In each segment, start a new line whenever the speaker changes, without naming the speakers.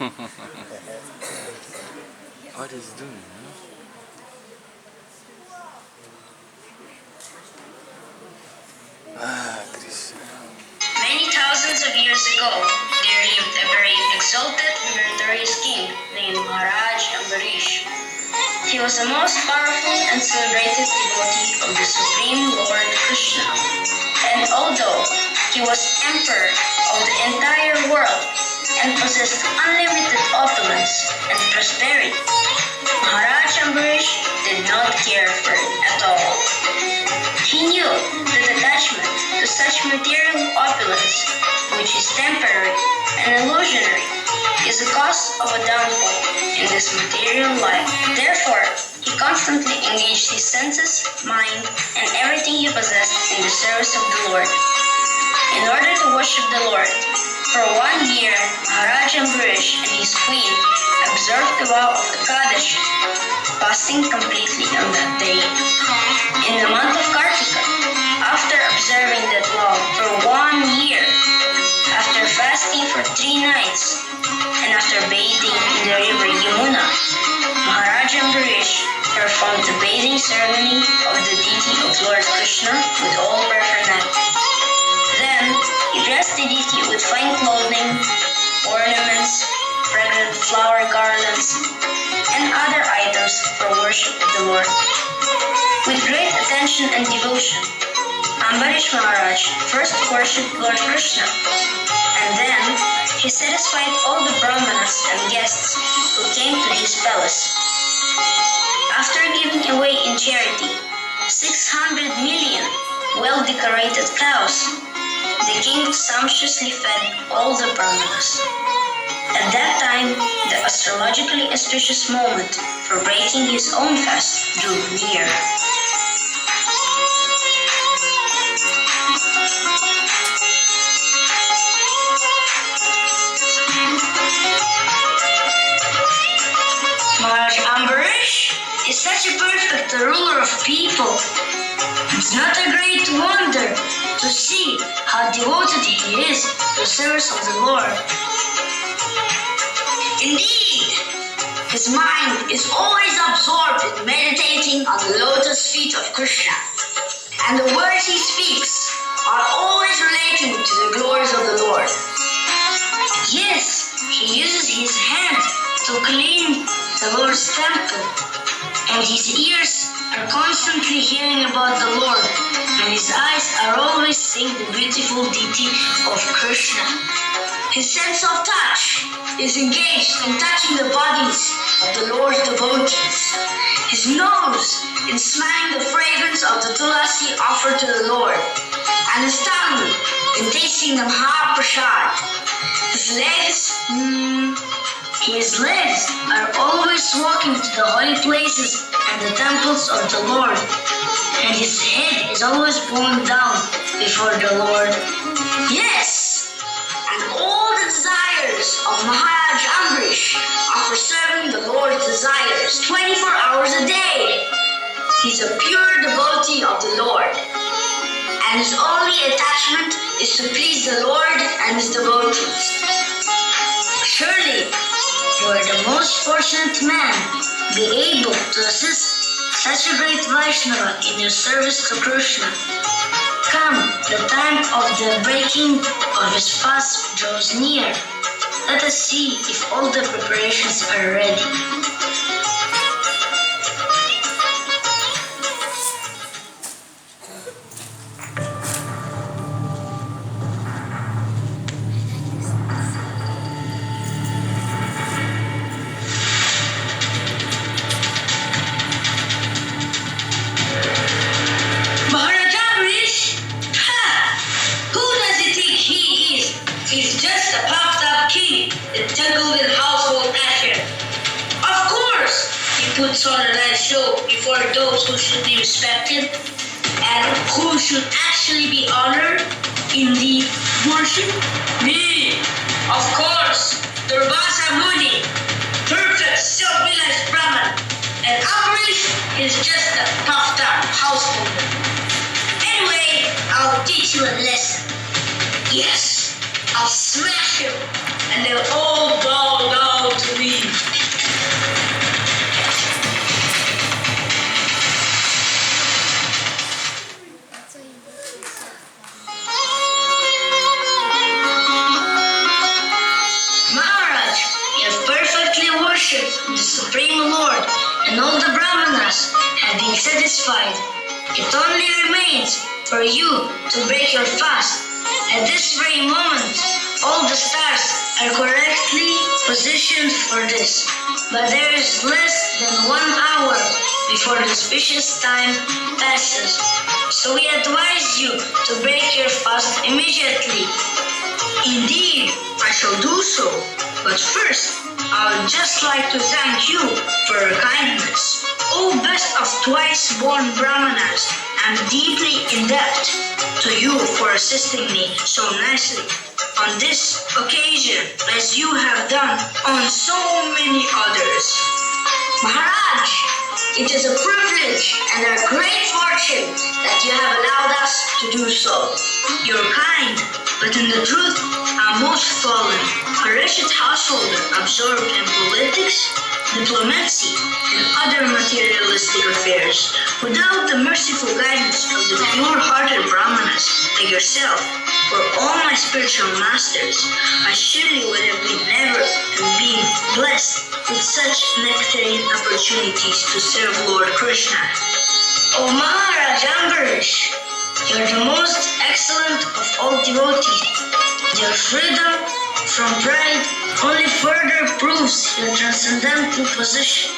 What is doing? Krishna.
Many thousands of years ago, there lived a very exalted and notorious king named Maharaj Ambarish. He was the most powerful and celebrated devotee of the Supreme Lord Krishna. And although he was emperor of the entire world and possessed unlimited opulence and prosperity, Maharaj Ambarish did not care for it at all. He knew that attachment to such material opulence, which is temporary and illusionary, is the cause of a downfall in this material life. Therefore, he constantly engaged his senses, mind, and everything he possessed in the service of the Lord. In order to worship the Lord, for 1 year, Maharaj Ambarish and his queen observed the vow of Ekadashi, fasting completely on that day. In the month of Kartika, after observing that vow for 1 year, after fasting for 3 nights, and after bathing in the river Yamuna, Maharaj Ambarish performed the bathing ceremony of the deity of Lord Krishna with all paraphernalia. Then, he dressed the deity with fine clothing, ornaments, fragrant flower garlands, and other items for worship of the Lord. With great attention and devotion, Ambarish Maharaj first worshipped Lord Krishna, and then he satisfied all the brahmanas and guests who came to his palace. After giving away in charity 600 million well-decorated cows, the king sumptuously fed all the brahmanas. At that time, the astrologically auspicious moment for breaking his own fast drew near. Maharaj Ambarish is such a perfect ruler of people. It's not a great wonder to see how devoted he is to the service of the Lord. Indeed, his mind is always absorbed in meditating on the lotus feet of Krishna, and the words he speaks are always relating to the glories of the Lord. Yes, he uses his hand to clean the Lord's temple, and his ears are constantly hearing about the Lord, and his eyes are always seeing the beautiful deity of Krishna. His sense of touch is engaged in touching the bodies of the Lord's devotees. His nose in smelling the fragrance of the tulasi offered to the Lord, and his tongue in tasting the Mahaprasad. His legs are always walking to the holy places and the temples of the Lord, and his head is always bowing down before the Lord. Yes, and all the desires of Maharaj Ambarish are for serving the Lord's desires 24 hours a day. He's a pure devotee of the Lord, and his only attachment is to please the Lord and his devotees. Surely, you are the most fortunate man, be able to assist such a great Vaishnava in your service to Krishna. Come, the time of the breaking of his fast draws near. Let us see if all the preparations are ready. He's just a puffed up king entangled in household affairs. Of course, he puts on a nice show before those who should be respected and who should actually be honored in the worship. Me, of course, Durvasa Muni, perfect self-realized Brahman, and Ambarish is just a puffed up householder. Anyway, I'll teach you a lesson. Yes, I'll smash him, and they'll all bow down satisfied. It only remains for you to break your fast. At this very moment, all the stars are correctly positioned for this. But there is less than 1 hour before the auspicious time passes. So we advise you to break your fast immediately. Indeed, I shall do so. But first, I would just like to thank you for your kindness. O best of twice-born Brahmanas, I am deeply indebted to you for assisting me so nicely on this occasion, as you have done on so many others. Maharaj, it is a privilege and a great fortune that you have allowed us to do so. You're kind, but in the truth, I'm most fallen, a wretched householder absorbed in politics, diplomacy, and other materialistic affairs. Without the merciful guidance of the pure-hearted Brahmanas like yourself, or all my spiritual masters, I surely would have never have been blessed with such nectarine opportunities to serve Lord Krishna. O Maharaj Ambarish, you are the most excellent of all devotees. Your freedom from pride only further proves your transcendental position.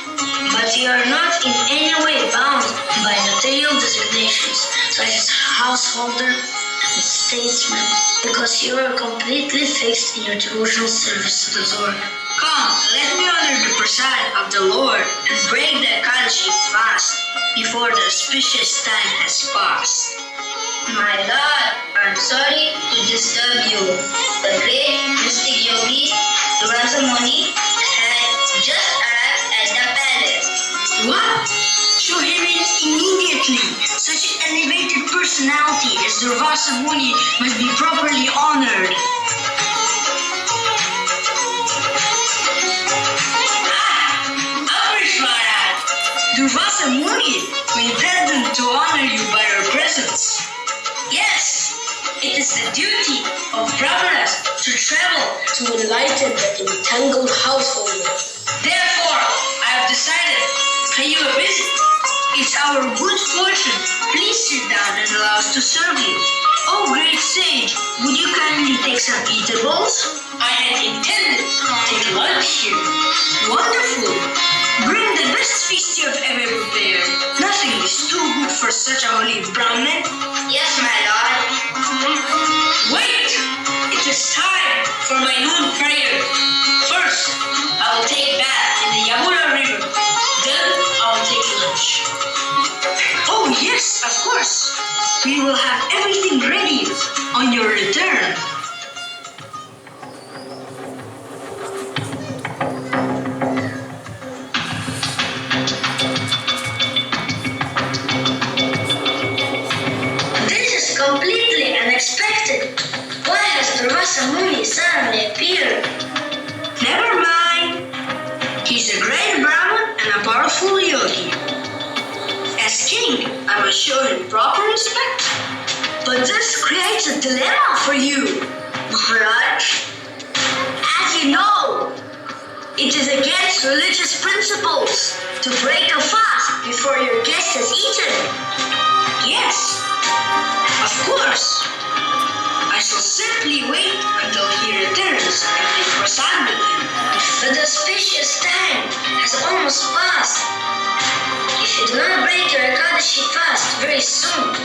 But you are not in any way bound by material designations such as householder and statesman, because you are completely fixed in your devotional service to the Lord. Come, let me honor the prasad of the Lord and break the Ekadashi fast before the auspicious time has passed. My God, I'm sorry to disturb you. The great mystic yogi, Durvasa Muni, had just arrived at the palace. What? Show him in immediately. Such an elevated personality as Durvasa Muni must be properly honored. Ambarish Maharaj, Durvasa Muni will present to honor you by her presence. Yes, it is the duty of Brahmanas to travel to enlighten the entangled householder. Therefore, I have decided to pay you a visit. It's our good fortune. Please sit down and allow us to serve you. Oh, great sage, would you kindly take some eatables? I had intended to take lunch here. Wonderful. Bring the best feast you have ever prepared. Nothing is too good for such a holy Brahmin. Yes, my lord. Wait! It is time for my noon prayer. First, I will take bath in the Yamuna River. Then I will take lunch. Oh yes, of course. We will have everything ready on your return. Completely unexpected. Why has Durvasa Muni suddenly appeared? Never mind. He's a great Brahmin and a powerful yogi. As king, I must show him proper respect. But this creates a dilemma for you, Maharaj. As you know, it is against religious principles to break a fast before your guest has eaten. Yes. Of course, I shall simply wait until he returns and take prasad with him. But the auspicious time has almost passed. If you do not break your Ekadashi fast very soon,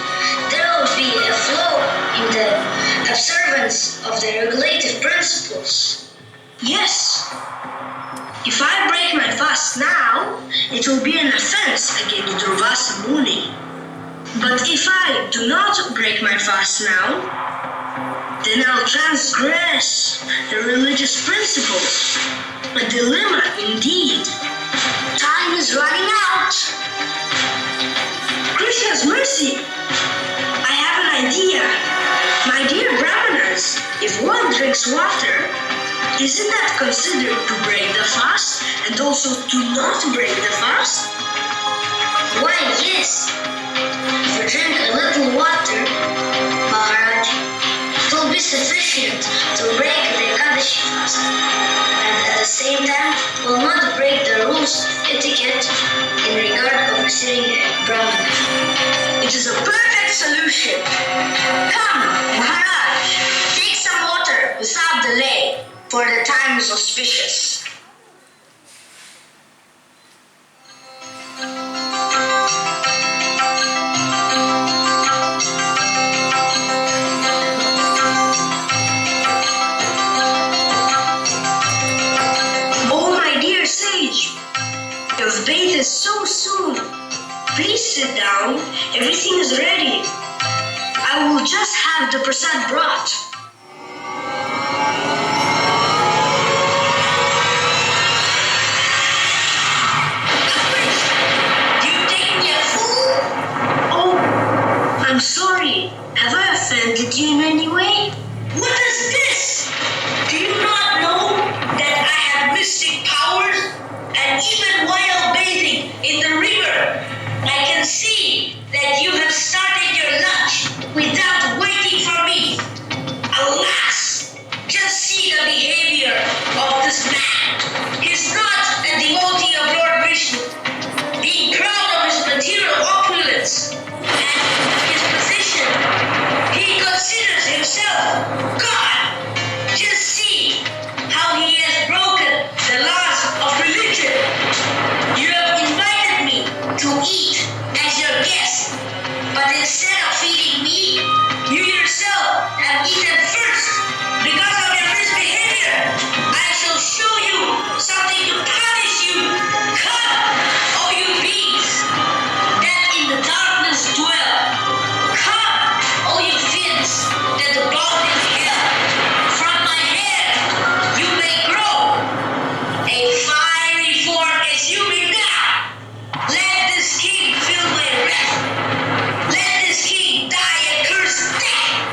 there will be a flaw in the observance of the regulative principles. Yes. If I break my fast now, it will be an offense against Durvasa Muni. But if I do not break my fast now, then I'll transgress the religious principles. A dilemma indeed. Time is running out. Krishna's mercy. I have an idea. My dear Brahmanas, if one drinks water, isn't that considered to break the fast and also to not break the fast? Why, yes. If you drink a little water, Maharaj, it will be sufficient to break the Ekadashi fast, and at the same time will not break the rules of etiquette in regard of receiving a Brahmana. It is a perfect solution. Come, Maharaj, take some water without delay, for the time is auspicious. Oh, my dear sage, your bath is so soon. Please sit down. Everything is ready. I will just have the prasad brought. Do you take me a fool? Oh, I'm sorry. Have I offended you in any way? What is this? Do you not know that I have mystic powers? And even while bathing in the river, I can see that you have started your lunch without waiting for me. Alas, just see the behavior of this man. He's not a devotee of Lord Vishnu, being proud of his material opulence and his position. He considers himself God. Just see how he has broken the laws of religion. You have invited me to eat as your guest, but instead of feeding me, you yourself have eaten first. Because of your misbehavior, I shall show you something to punish you. Come, all you beings that in the darkness dwell. Come, all you fins that dwell in hell. From my head you may grow a fiery form as you may now. Let this king feel my wrath. Let this king die a cursed death.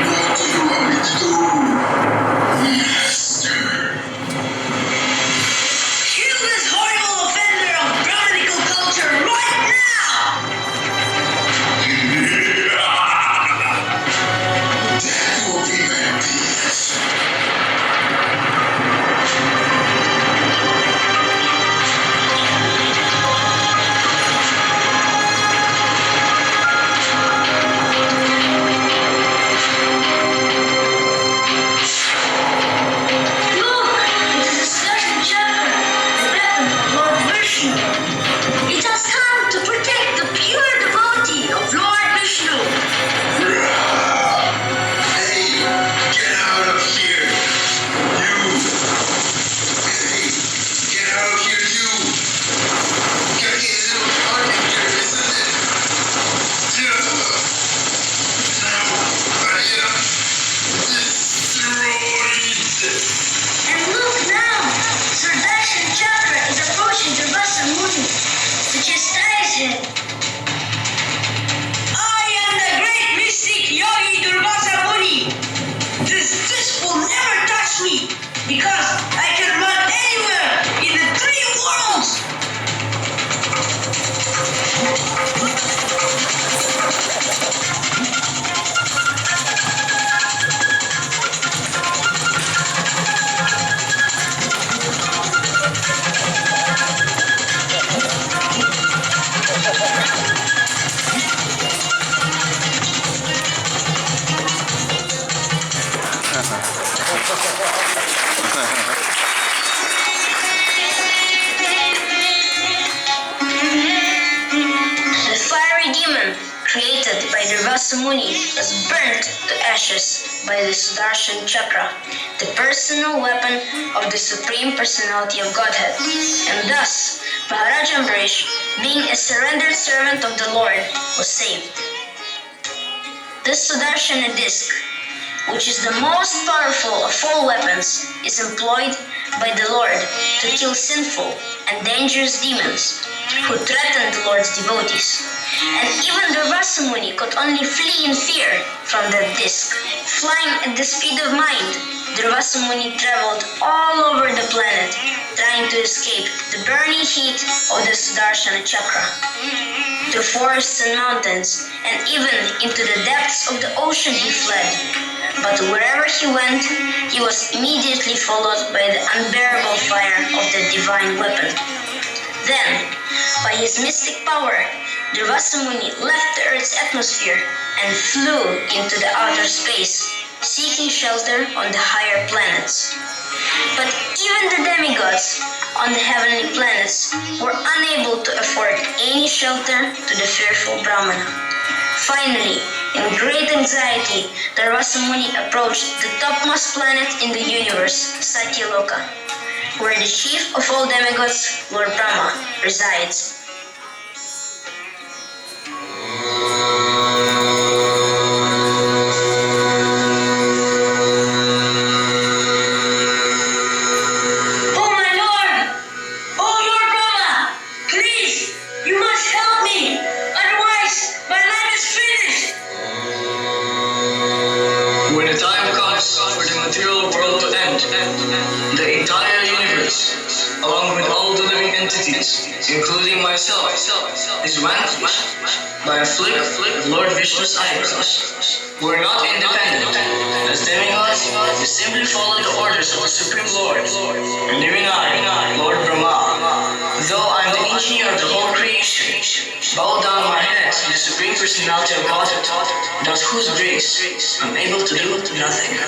What do you want me to do, Master?
Kill this horrible offender of Brahminical culture right now!
That will be my business.
Look! It is a certain chakra, the weapon of Lord Vishnu. It has come to protect the pure devotee of Lord Vishnu.
Hey, get out of here, you! Hey, get out of here, you! Gotta get a little hard in here, isn't it? Now, Maria, destroyed!
And look now! Sudarshan Chakra is approaching the Vasa Muni to chastise him. I am the great mystic yogi Durvasa Muni. This will never touch me because I can run anywhere in the three worlds. The fiery demon created by Durvasa Muni was burnt to ashes by the Sudarshan Chakra, the personal weapon of the Supreme Personality of Godhead. And thus, Maharaj Ambarish, being a surrendered servant of the Lord, was saved. This Sudarshana disc, which is the most powerful of all weapons, is employed by the Lord to kill sinful and dangerous demons who threaten the Lord's devotees. And even the Durvasa Muni could only flee in fear from that disc. Flying at the speed of mind, Durvasa Muni traveled all over the planet, trying to escape the burning heat of the Sudarshana Chakra. Through forests and mountains, and even into the depths of the ocean he fled. But wherever he went, he was immediately followed by the unbearable fire of the divine weapon. Then, By his mystic power, Durvasamuni left the Earth's atmosphere and flew into the outer space, seeking shelter on the higher planets. But even the demigods on the heavenly planets were unable to afford any shelter to the fearful Brahmana. Finally, in great anxiety, the Rasamuni approached the topmost planet in the universe, Satyaloka, where the chief of all demigods, Lord Brahma, resides.
Oh my Lord! Oh Lord Brahma! Please, you must help me! Otherwise, my life is finished!
When the time comes for the material world to end, the entire universe, along with all the living entities, including myself, is vanquished by a flick of Lord Vishnu's eyebrows. We're not independent. As demigods, we simply follow the orders of the Supreme Lord. And even I, Lord Brahma, though I'm the engineer of the whole creation, bow down my head to the Supreme Personality of Godhead, without whose grace I'm able to do nothing.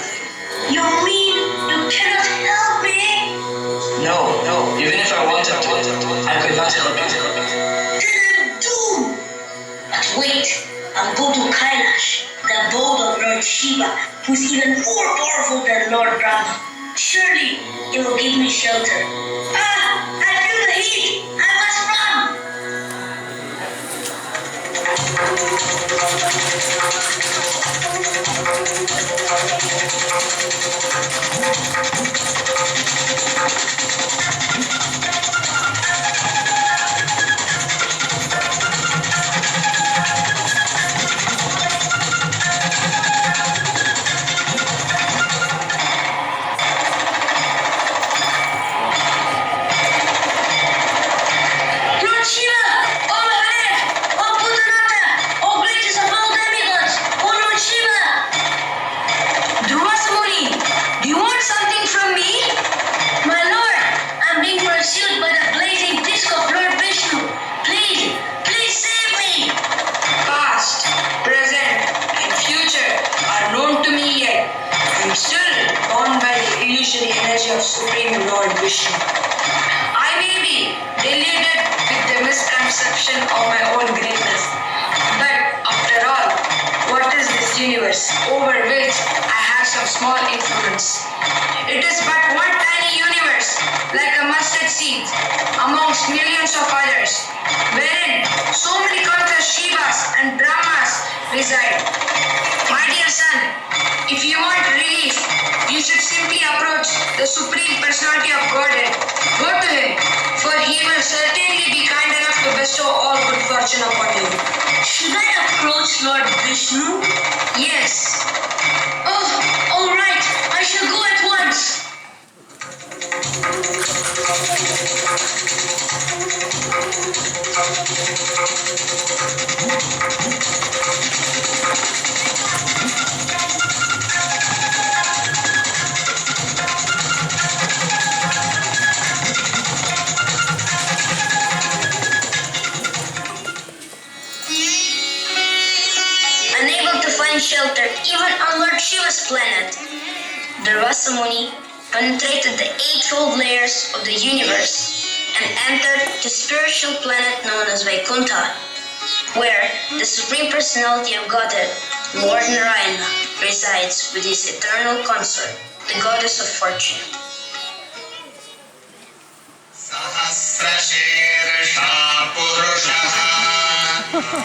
You mean you cannot help me?
No, even if I wanted to, I could not help you.
Then I'm doomed! But wait, I'll go to Kailash, the abode of Lord Shiva, who's even more powerful than Lord Brahma. Surely he will give me shelter. Ah! I feel the heat! I must run! Lord Shiva! Oh Mahadev! Oh Bhutanata! Oh greatest of all demigods! Oh Lord Shiva!
Durvasamuni, do you want something from me?
My lord, I'm being pursued by the blazing disc of Lord Vishnu. Please save me!
Past, present, and future are known to me yet. I am still bound by the illusory energy of Supreme Lord Vishnu. I may be deluded with the misconception of my own greatness. But after all, what is this universe over which I have some small influence? It is but one tiny universe, like a mustard seed, amongst millions of others, wherein so many countless Shivas and Brahmas reside. My dear son, if you want relief, you should simply approach the Supreme Personality of Godhead. Go to him, for he will certainly be kind enough to bestow all good fortune upon you.
Should I approach Lord Vishnu?
Yes,
Oh, all right. I shall go at once.
Unable to find shelter even on Lord Shiva's planet, Durvasamuni penetrated the eightfold layers of the universe and entered the spiritual planet known as Vaikuntha, where the Supreme Personality of Godhead, Lord Narayana, resides with his eternal consort, the Goddess of Fortune.
सहस्रशीर्षा पुरुषः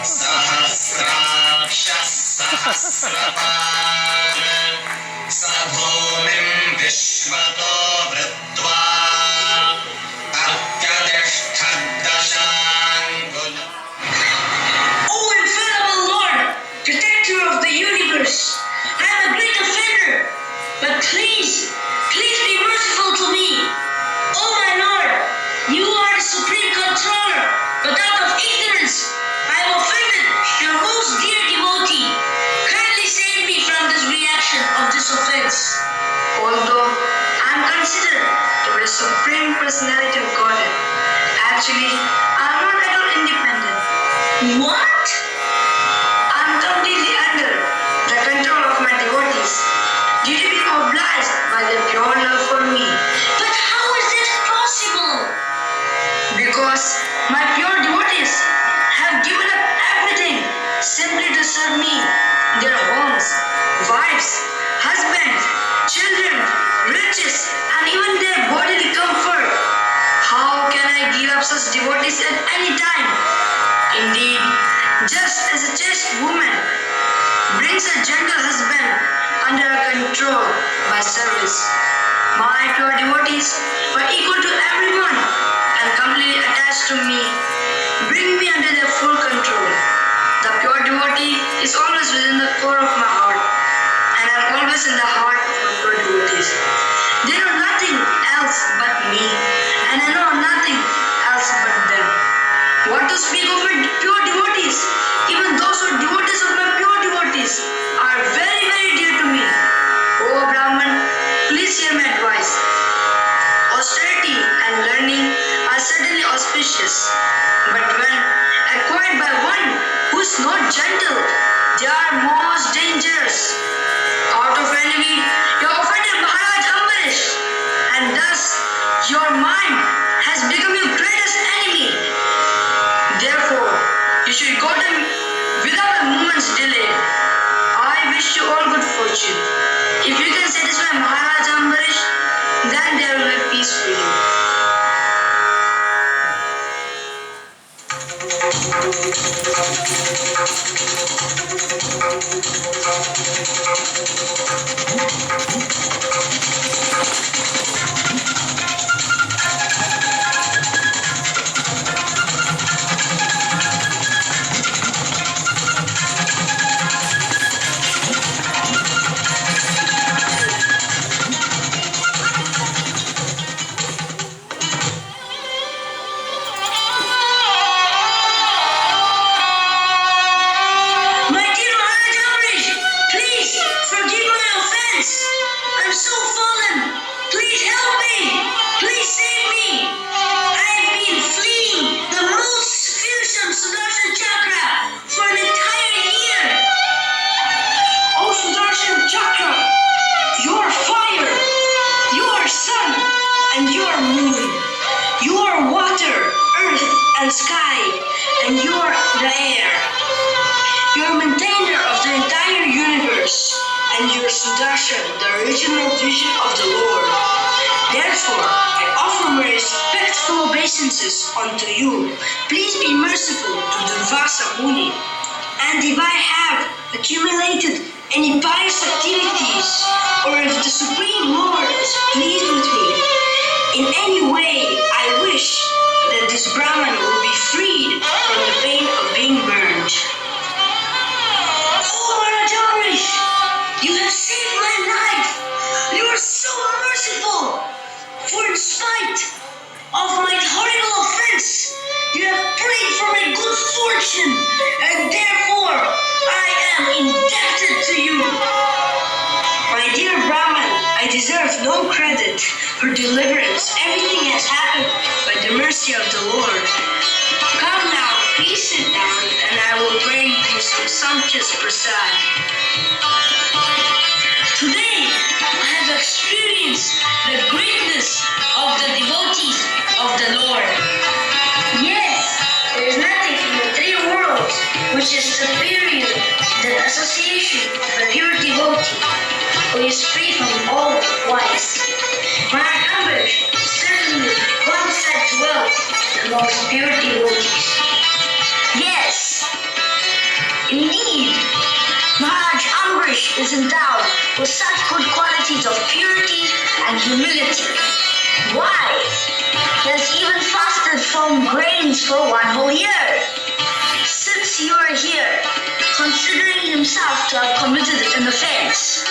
सहस्राक्षः सहस्रपात् स भूमिं विश्वतो वृत्वा अत्यतिष्ठद्दशाङ्गुलम्.
Oh, infallible Lord, protector of the universe, I am a great offender, but please be merciful to me. Oh, my Lord, you are the supreme controller, but out of ignorance, I have offended your most dear devotee. Kindly save me from this reaction of this offense.
although I am considered to be the Supreme Personality of Godhead,
Actually, I'm not at all independent.
What?
I'm completely under the control of my devotees due to being obliged by their pure love for me.
But how is that possible?
Because my pure devotees have given up everything simply to serve me, their homes, wives, husbands, children, riches, and even their bodily comfort. How can I give up such devotees at any time? Indeed, just as a chaste woman brings a gentle husband under her control by service, my pure devotees were equal to everyone and completely attached to me, bring me under their full control. The pure devotee is always within the core of my heart, and I am always in the heart of my pure devotees. They know nothing else but me, and I know nothing else but them. What to speak of my pure devotees? Even those who are devotees of my pure devotees are very, very dear to me. Oh Brahman, please hear my advice. Austerity and learning are certainly auspicious, but when acquired by one who is not gentle, they are most dangerous. Out of envy, you offended Maharaj Ambarish, and thus your mind has become your greatest enemy. Therefore, you should go to him without a moment's delay. I wish you all good fortune. If you can satisfy Maharaj Ambarish, then there will be peace for you.
My dear Maharaj Ambarish, please forgive my offense. I'm so fallen. Please help me. Please save me. I've been fleeing the most fearsome Sudarshan Chakra for an entire year.
O Sudarshan Chakra, you are fire, you are sun, and you are moon. You are water, earth, and sky, and you are the air. You are maintainer of the entire universe, and you are Sudarshan, the original vision of the Lord. Therefore, I offer my respectful obeisances unto you. Please be merciful to Durvasa Muni. And if I have accumulated any pious activities, or if the Supreme Lord is pleased with me, in any way I wish that this Brahman will be freed from the pain of being burned.
Oh, Maharaj Ambarish, you have saved my life. You are so merciful. For in spite of my horrible offense, you have prayed for my good fortune, and therefore I am indebted to you.
My dear Brahman, I deserve no credit for deliverance. Everything has happened by the mercy of the Lord. Come now, please sit down, and I will bring you some sumptuous prasad.
Today I have experienced the greatness of the devotees of the Lord.
Yes, there is nothing in the three worlds which is superior to the association of a pure devotee who is free from all vice. Maharaj Ambarish certainly once said dwell amongst pure devotees. Yes, indeed, Maharaj Ambarish is endowed with such good qualities of purity and humility. Why? He has even fasted from grains for 1 whole year. Since you are here, considering himself to have committed an offense,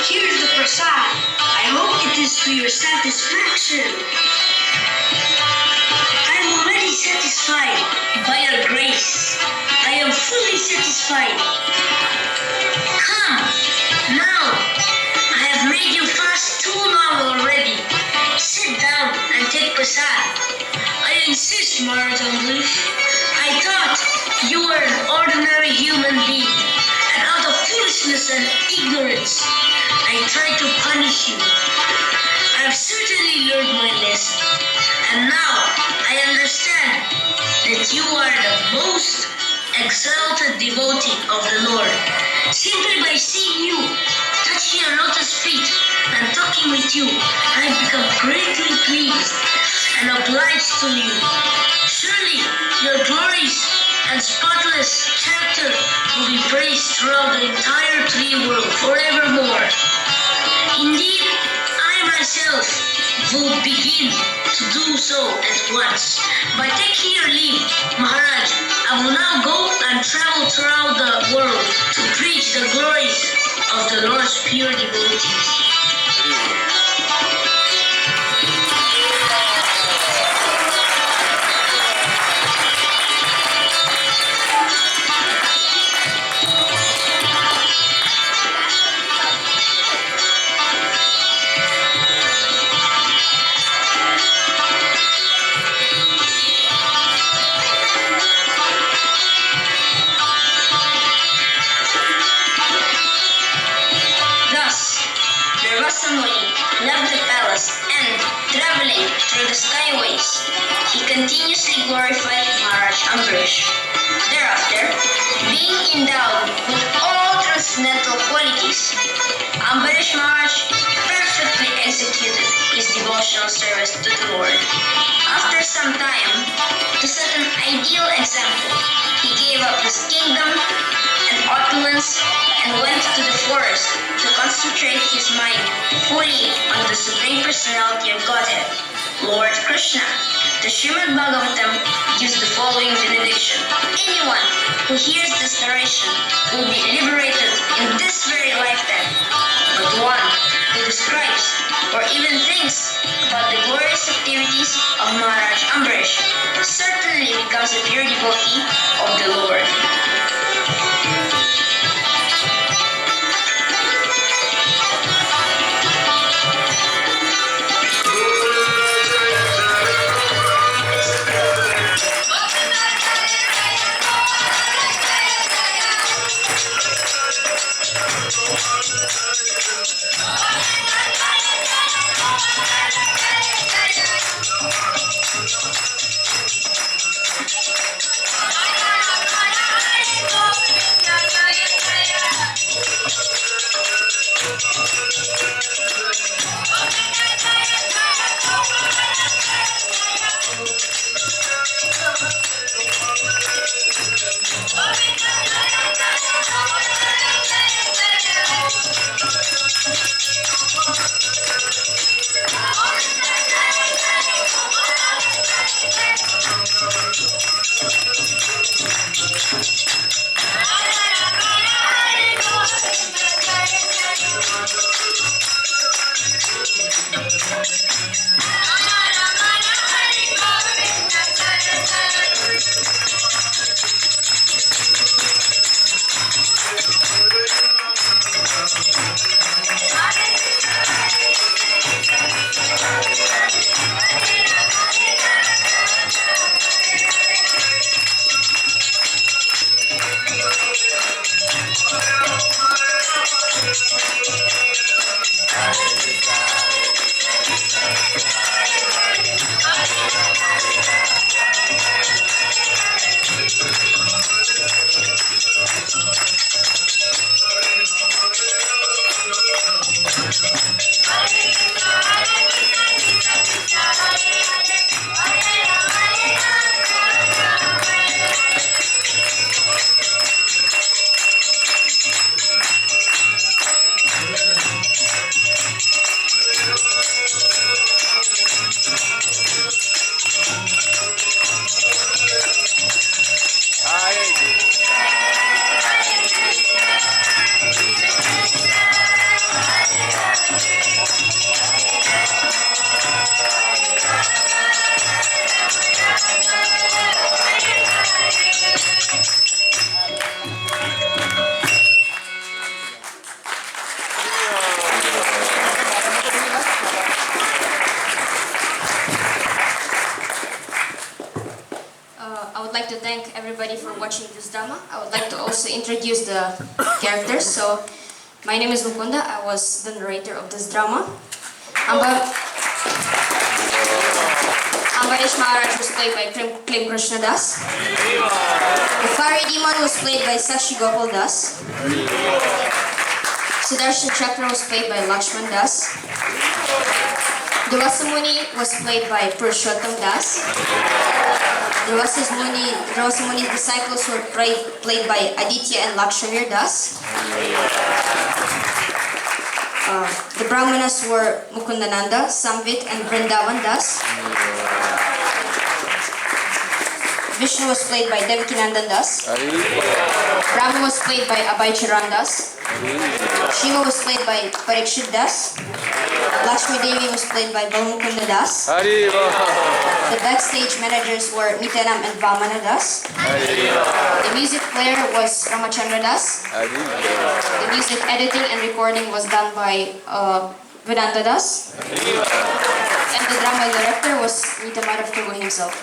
Here's the prasad. I hope it is to your satisfaction.
I am already satisfied by your grace. I am fully satisfied. Come, now, I have made you fast too long already. Sit down and take prasad. I
insist, Maharaj Ambrish. I thought you were an ordinary human being, and out of foolishness and ignorance, I tried to punish you. I've certainly learned my lesson, and now I understand that you are the most exalted devotee of the Lord. Simply by seeing you, touching your lotus feet, and talking with you, I've become greatly pleased and obliged to you. Surely your glories and spotless character will be praised throughout the entire tree world forevermore. Indeed, I myself will begin to do so at once. By taking your leave, Maharaj, I will now go and travel throughout the world to preach the glories of the Lord's pure devotees. Thus, Durvasamuni left the palace and, traveling through the skyways, he continuously glorified Maharaj Ambrish. Thereafter, being endowed with all transcendental qualities, Ambrish Maharaj perfectly executed his devotional service to the Lord. After some time, to set an ideal example, he gave up his kingdom and opulence and went to the forest to concentrate his mind fully on the Supreme Personality of Godhead, Lord Krishna. The Srimad Bhagavatam gives the following benediction. Anyone who hears this narration will be liberated in this very lifetime, but one who describes or even thinks about the glorious activities of Maharaj Ambrish certainly becomes a pure devotee of the Lord.
watching this drama. I would like to also introduce the characters. So, my name is Mukunda. I was the narrator of this drama. Ambarish Maharaj was played by Klim Krishna Das. The fiery demon was played by Sakshi Gopal Das. Sudarshan Chakra was played by Lakshman Das. Durvasa Muni was played by Purushottam Das. Durvasa Muni's disciples were played by Aditya and Lakshavir Das. The Brahmanas were Mukundananda, Samvit and Vrindavan Das. Vishnu was played by Devakinandan Das. Rama was played by Abhay Charan Das. Shiva was played by Parikshit Das. Lakshmi Devi was played by Balmukunda Das. The backstage managers were Nitanam and Vamana Das. The music player was Ramachandra Das. The music editing and recording was done by Vedanta Das. And the drama director was Nitamarav Prabhu himself.